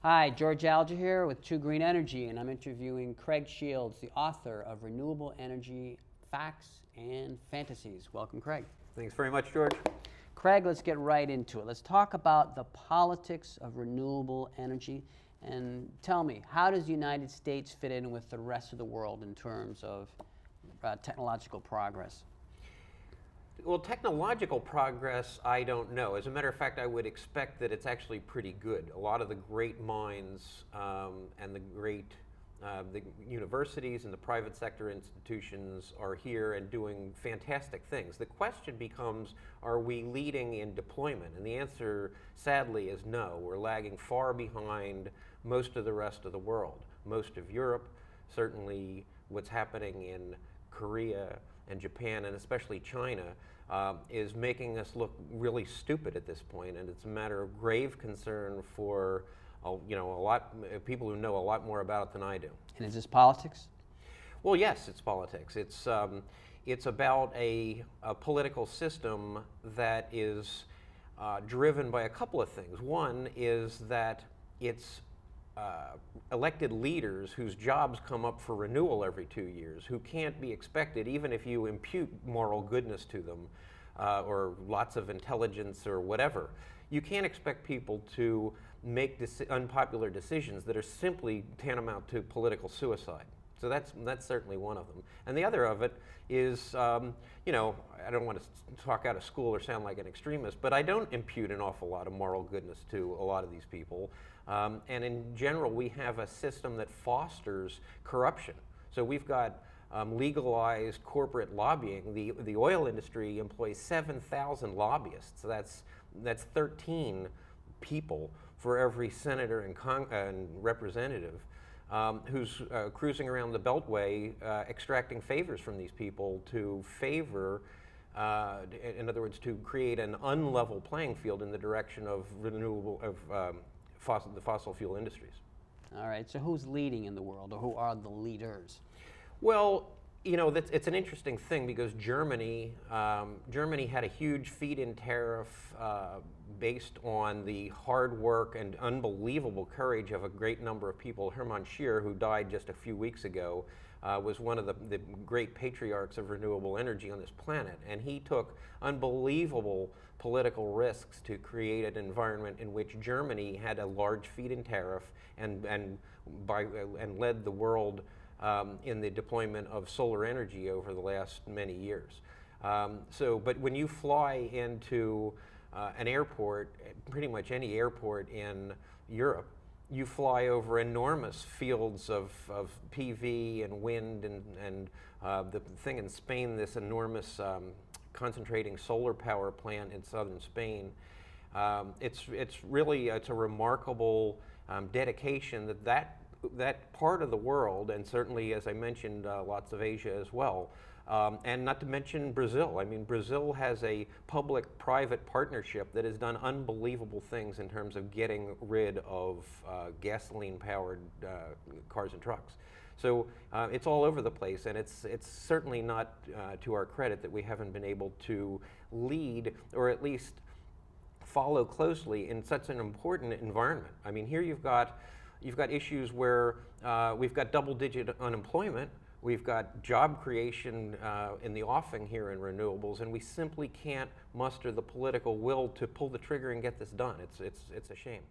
Hi, George Alger here with True Green Energy, and I'm interviewing Craig Shields, the author of Renewable Energy Facts and Fantasies. Welcome, Craig. Thanks very much, George. Craig, let's get right into it. Let's talk about the politics of renewable energy. And tell me, how does the United States fit in with the rest of the world in terms of technological progress? Well, technological progress, I don't know. As a matter of fact, I would expect that it's actually pretty good. A lot of the great minds and the universities and the private sector institutions are here and doing fantastic things. The question becomes, are we leading in deployment? And the answer, sadly, is no. We're lagging far behind most of the rest of the world. Most of Europe, certainly what's happening in Korea and Japan, and especially China, is making us look really stupid at this point, and it's a matter of grave concern for people who know a lot more about it than I do. And is this politics? Well, yes, it's politics. It's about a political system that is driven by a couple of things. One is that it's elected leaders whose jobs come up for renewal every 2 years, who can't be expected, even if you impute moral goodness to them or lots of intelligence or whatever, you can't expect people to make unpopular decisions that are simply tantamount to political suicide. So that's certainly one of them. And the other of it is, I don't want to talk out of school or sound like an extremist, but I don't impute an awful lot of moral goodness to a lot of these people. And in general, we have a system that fosters corruption. So we've got legalized corporate lobbying. The oil industry employs 7,000 lobbyists. So that's 13 people for every senator and representative who's cruising around the Beltway extracting favors from these people to favor, in other words, to create an unlevel playing field in the direction of the fossil fuel industries. All right, so who's leading in the world, or who are the leaders? Well, it's an interesting thing because Germany had a huge feed-in tariff based on the hard work and unbelievable courage of a great number of people. Hermann Scheer, who died just a few weeks ago, was one of the great patriarchs of renewable energy on this planet, and he took unbelievable political risks to create an environment in which Germany had a large feed-in tariff and led the world in the deployment of solar energy over the last many years. But when you fly into an airport, pretty much any airport in Europe, you fly over enormous fields of PV and wind and the thing in Spain, this enormous concentrating solar power plant in southern Spain. It's a remarkable dedication that part of the world, and certainly, as I mentioned, lots of Asia as well, and not to mention Brazil. I mean, Brazil has a public-private partnership that has done unbelievable things in terms of getting rid of gasoline-powered cars and trucks. So it's all over the place, and it's certainly not to our credit that we haven't been able to lead, or at least follow closely in such an important environment. I mean, here you've got issues where we've got double-digit unemployment, we've got job creation in the offing here in renewables, and we simply can't muster the political will to pull the trigger and get this done. It's a shame.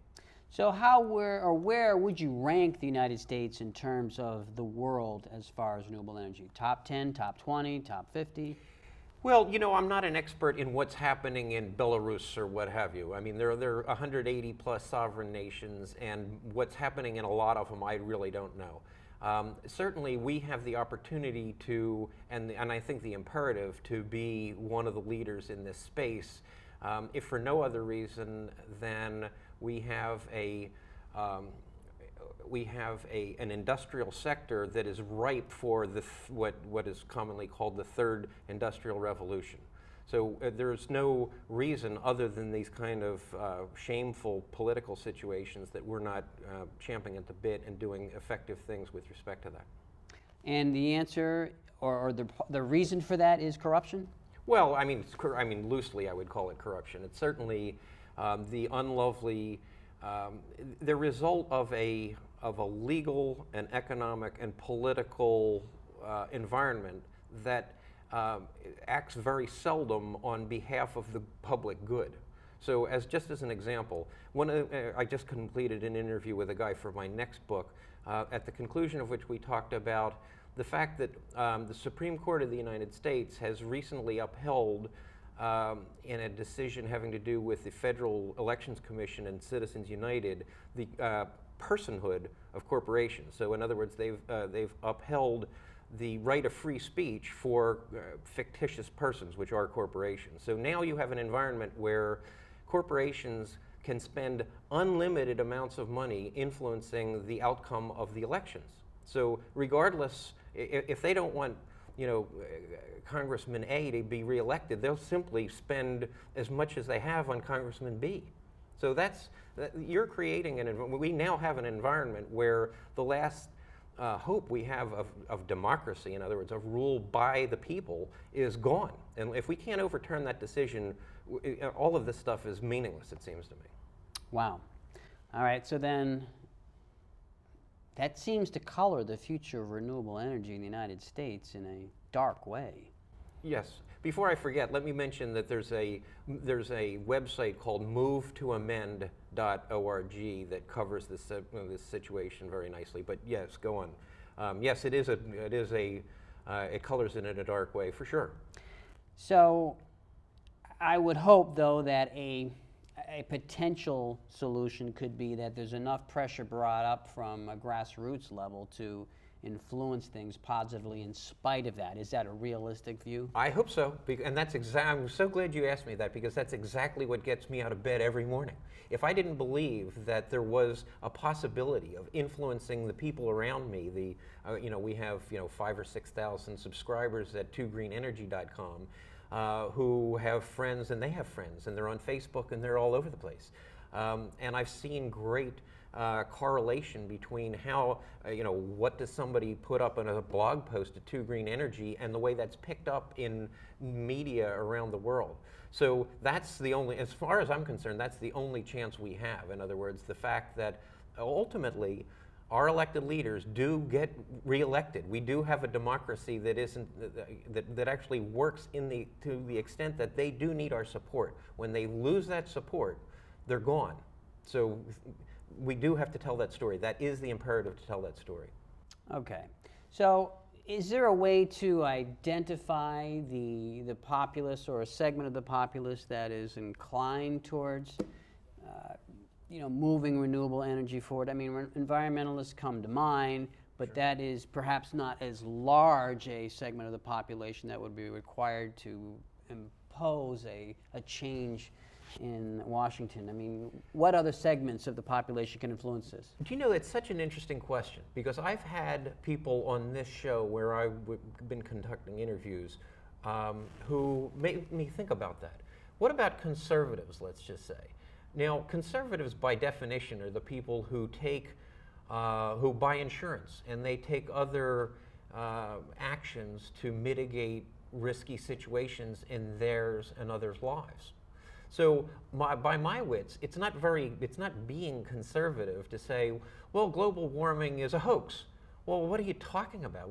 So where would you rank the United States in terms of the world as far as renewable energy? Top 10, top 20, top 50? Well, I'm not an expert in what's happening in Belarus or what have you. I mean, there are 180 plus sovereign nations, and what's happening in a lot of them, I really don't know. Certainly, we have the opportunity to, and I think the imperative to be one of the leaders in this space, if for no other reason than we have an industrial sector that is ripe for what is commonly called the third industrial revolution. So there's no reason other than these kind of shameful political situations that we're not champing at the bit and doing effective things with respect to that. And the answer, or the reason for that, is corruption? Well, I mean, loosely I would call it corruption. It's certainly the unlovely the result of a legal and economic and political environment that acts very seldom on behalf of the public good. So just as an example, I just completed an interview with a guy for my next book, at the conclusion of which we talked about the fact that the Supreme Court of the United States has recently upheld, in a decision having to do with the Federal Elections Commission and Citizens United, the personhood of corporations. So in other words, they've upheld the right of free speech for fictitious persons, which are corporations. So now you have an environment where corporations can spend unlimited amounts of money influencing the outcome of the elections. So regardless, if they don't want, Congressman A to be reelected, they'll simply spend as much as they have on Congressman B. So you're creating we now have an environment where the last hope we have of democracy, in other words, of rule by the people, is gone. And if we can't overturn that decision, all of this stuff is meaningless, it seems to me. Wow. All right, so then that seems to color the future of renewable energy in the United States in a dark way. Yes. Before I forget, let me mention that there's a website called movetoamend.org that covers this situation very nicely. But yes, go on. Yes, it colors it in a dark way for sure. So I would hope, though, that a potential solution could be that there's enough pressure brought up from a grassroots level to influence things positively in spite of that. Is that a realistic view? I hope so, and I'm so glad you asked me that, because that's exactly what gets me out of bed every morning. If I didn't believe that there was a possibility of influencing the people around me, we have 5,000 or 6,000 subscribers at twogreenenergy.com who have friends, and they have friends, and they're on Facebook, and they're all over the place. And I've seen great correlation between how, what does somebody put up in a blog post at Two Green Energy and the way that's picked up in media around the world. So that's the only, as far as I'm concerned, that's the only chance we have. In other words, the fact that ultimately our elected leaders do get reelected. We do have a democracy that that actually works to the extent that they do need our support. When they lose that support, they're gone. So we do have to tell that story. That is the imperative to tell that story. Okay. So is there a way to identify the populace or a segment of the populace that is inclined towards moving renewable energy forward? I mean, environmentalists come to mind, but that is perhaps not as large a segment of the population that would be required to impose a change in Washington. I mean, what other segments of the population can influence this? Do you know, it's such an interesting question, because I've had people on this show where I've been conducting interviews who made me think about that. What about conservatives, let's just say? Now, conservatives by definition are the people who who buy insurance, and they take other actions to mitigate risky situations in theirs and others' lives. So by my wits, it's not being conservative to say, well, global warming is a hoax. Well, what are you talking about?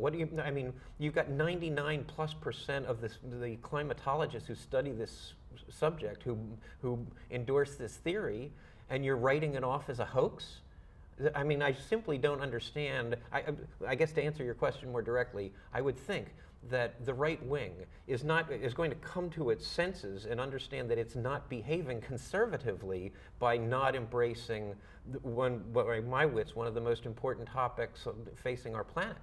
You've got 99+% of the climatologists who study this subject who endorse this theory, and you're writing it off as a hoax? I mean, I simply don't understand. I guess to answer your question more directly, I would think that the right wing is going to come to its senses and understand that it's not behaving conservatively by not embracing by my wits, one of the most important topics facing our planet.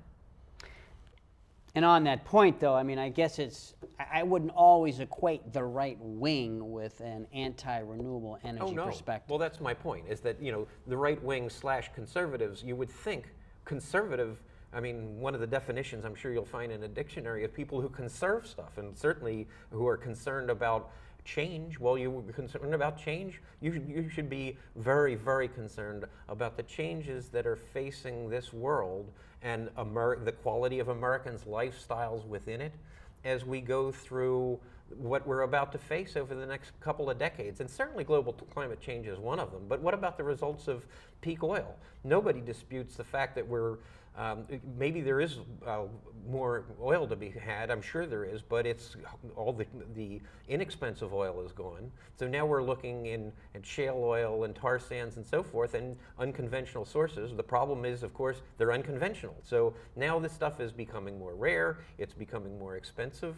And on that point, though, I mean, I guess I wouldn't always equate the right wing with an anti-renewable energy perspective. Well, that's my point, is that, the right wing / conservatives, you would think conservative, I mean, one of the definitions I'm sure you'll find in a dictionary of people who conserve stuff, and certainly who are concerned about change. Well, you were concerned about change? You should be very, very concerned about the changes that are facing this world and the quality of Americans' lifestyles within it as we go through what we're about to face over the next couple of decades. And certainly global climate change is one of them. But what about the results of peak oil? Nobody disputes the fact that maybe there is more oil to be had. I'm sure there is, but it's all the inexpensive oil is gone. So now we're looking at shale oil and tar sands and so forth, and unconventional sources. The problem is, of course, they're unconventional. So now this stuff is becoming more rare. It's becoming more expensive.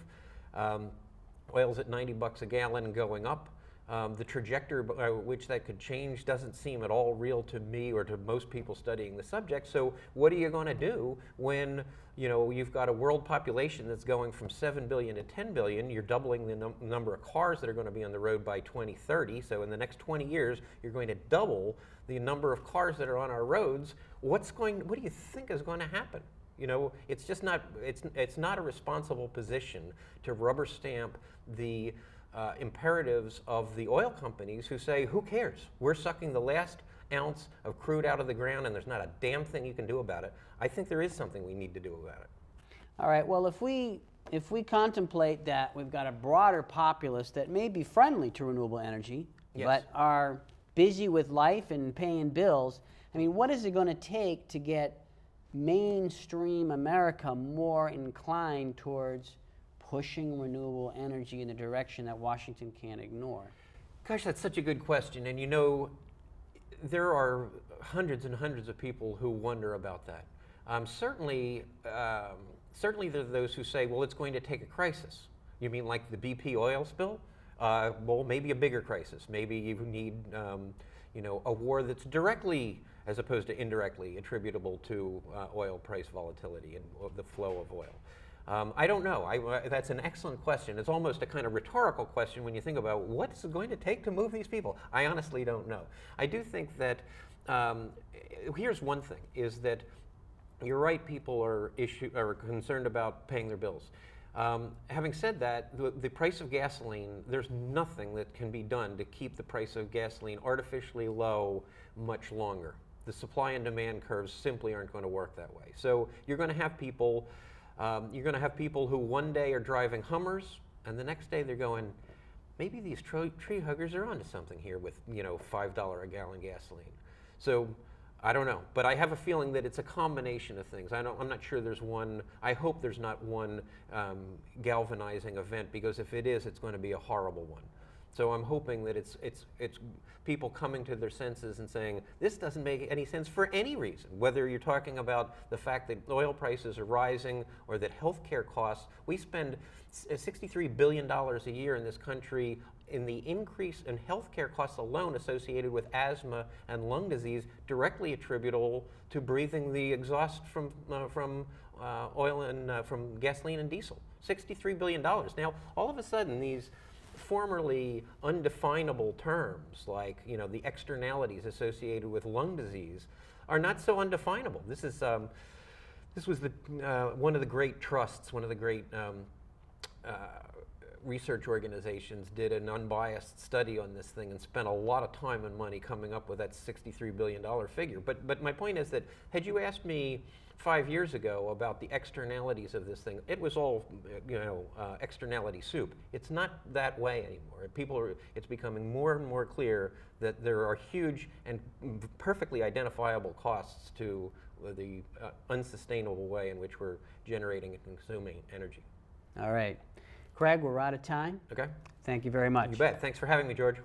Oil's at $90 a gallon and going up. The trajectory by which that could change doesn't seem at all real to me or to most people studying the subject. So what are you going to do when you've got a world population that's going from 7 billion to 10 billion? You're doubling the number of cars that are going to be on the road by 2030. So in the next 20 years, you're going to double the number of cars that are on our roads. What do you think is going to happen? It's just not. It's not a responsible position to rubber stamp the imperatives of the oil companies who say, who cares? We're sucking the last ounce of crude out of the ground and there's not a damn thing you can do about it. I think there is something we need to do about it. All right, well, if we contemplate that we've got a broader populace that may be friendly to renewable energy, yes, but are busy with life and paying bills, I mean, what is it going to take to get mainstream America more inclined towards pushing renewable energy in the direction that Washington can't ignore? Gosh, that's such a good question. And there are hundreds and hundreds of people who wonder about that. Certainly there are those who say, well, it's going to take a crisis. You mean like the BP oil spill? Well, maybe a bigger crisis. Maybe you need a war that's directly as opposed to indirectly attributable to oil price volatility and the flow of oil. I don't know. That's an excellent question. It's almost a kind of rhetorical question when you think about what's it going to take to move these people. I honestly don't know. I do think that here's one thing, is that you're right, people are concerned about paying their bills. Having said that, the price of gasoline, there's nothing that can be done to keep the price of gasoline artificially low much longer. The supply and demand curves simply aren't going to work that way. So you're going to have people who one day are driving Hummers, and the next day they're going, maybe these tree huggers are onto something here with $5 a gallon gasoline. So I don't know, but I have a feeling that it's a combination of things. I'm not sure there's one. I hope there's not one galvanizing event, because if it is, it's going to be a horrible one. So I'm hoping that it's people coming to their senses and saying, this doesn't make any sense for any reason, whether you're talking about the fact that oil prices are rising or that healthcare costs. We spend $63 billion a year in this country in the increase in healthcare costs alone associated with asthma and lung disease, directly attributable to breathing the exhaust from oil and from gasoline and diesel. $63 billion. Now, all of a sudden, these formerly undefinable terms like the externalities associated with lung disease are not so undefinable. This was one of the great trusts, one of the great research organizations did an unbiased study on this thing and spent a lot of time and money coming up with that $63 billion figure. But my point is that had you asked me 5 years ago about the externalities of this thing, it was all externality soup. It's not that way anymore. It's becoming more and more clear that there are huge and perfectly identifiable costs to the unsustainable way in which we're generating and consuming energy. All right. Craig, we're out of time. Okay. Thank you very much. You bet. Thanks for having me, George.